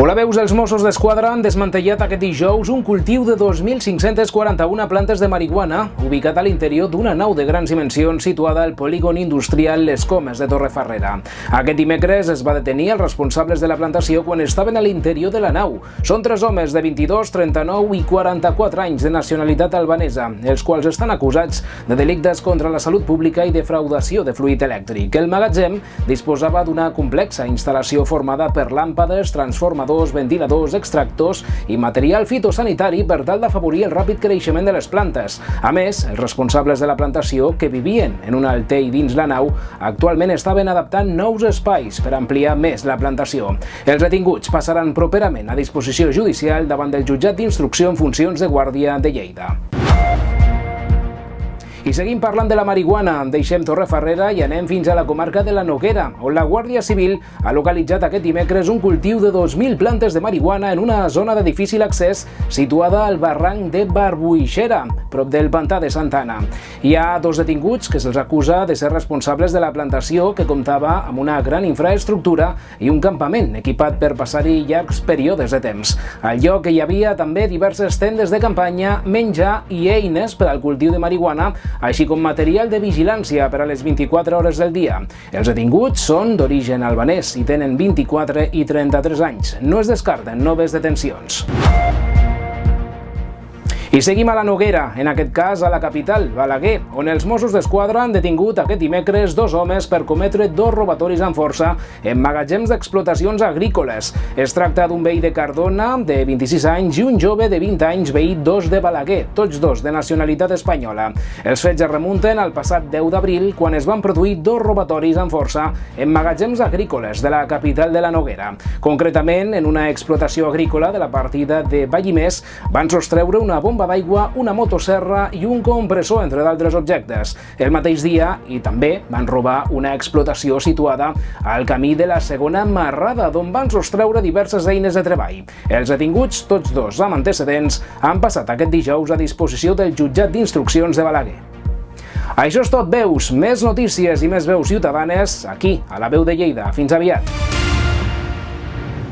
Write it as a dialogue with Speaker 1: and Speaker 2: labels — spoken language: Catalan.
Speaker 1: Hola, veus, els Mossos d'Esquadra han desmantellat aquest dijous un cultiu de 2.541 plantes de marihuana ubicat a l'interior d'una nau de grans dimensions situada al polígon industrial Les Comes de Torrefarrera. Aquest dimecres es va detenir els responsables de la plantació quan estaven a l'interior de la nau. Són 3 homes de 22, 39 i 44 anys de nacionalitat albanesa, els quals estan acusats de delictes contra la salut pública i defraudació de fluid elèctric. El magatzem disposava d'una complexa instal·lació formada per làmpades, transformadors, ventiladors, extractors i material fitosanitari per tal d'afavorir el ràpid creixement de les plantes. A més, els responsables de la plantació, que vivien en un altell dins la nau, actualment estaven adaptant nous espais per ampliar més la plantació. Els detinguts passaran properament a disposició judicial davant del jutjat d'instrucció en funcions de Guàrdia de Lleida. I seguim parlant de la marihuana. Deixem Torrefarrera i anem fins a la comarca de la Noguera, on la Guàrdia Civil ha localitzat aquest dimecres un cultiu de 2.000 plantes de marihuana en una zona de difícil accés situada al barranc de Barbuixera, prop del pantà de Santa Anna. Hi ha 2 detinguts que se'ls acusa de ser responsables de la plantació, que comptava amb una gran infraestructura i un campament equipat per passar-hi llargs períodes de temps. Al lloc hi havia també diverses tendes de campanya, menjar i eines per al cultiu de marihuana, així com material de vigilància per a les 24 hores del dia. Els detinguts són d'origen albanès i tenen 24 i 33 anys. No es descarten noves detencions. I seguim a la Noguera, en aquest cas a la capital, Balaguer, on els Mossos d'Esquadra han detingut aquest dimecres 2 homes per cometre 2 robatoris amb força en magatzems d'explotacions agrícoles. Es tracta d'un veí de Cardona, de 26 anys, i un jove de 20 anys, veí 2 de Balaguer, tots 2 de nacionalitat espanyola. Els fets es remunten al passat 10 d'abril, quan es van produir 2 robatoris amb força en magatzems agrícoles de la capital de la Noguera. Concretament, en una explotació agrícola de la partida de Vallimés, van sostreure una bomba d'aigua, una motosserra i un compressor, entre d'altres objectes. El mateix dia, i també, van robar una explotació situada al camí de la Segona Marrada, d'on van sostreure diverses eines de treball. Els detinguts, tots 2 amb antecedents, han passat aquest dijous a disposició del jutjat d'instruccions de Balaguer. Això és tot, veus. Més notícies i més veus ciutadanes aquí, a la Veu de Lleida. Fins aviat.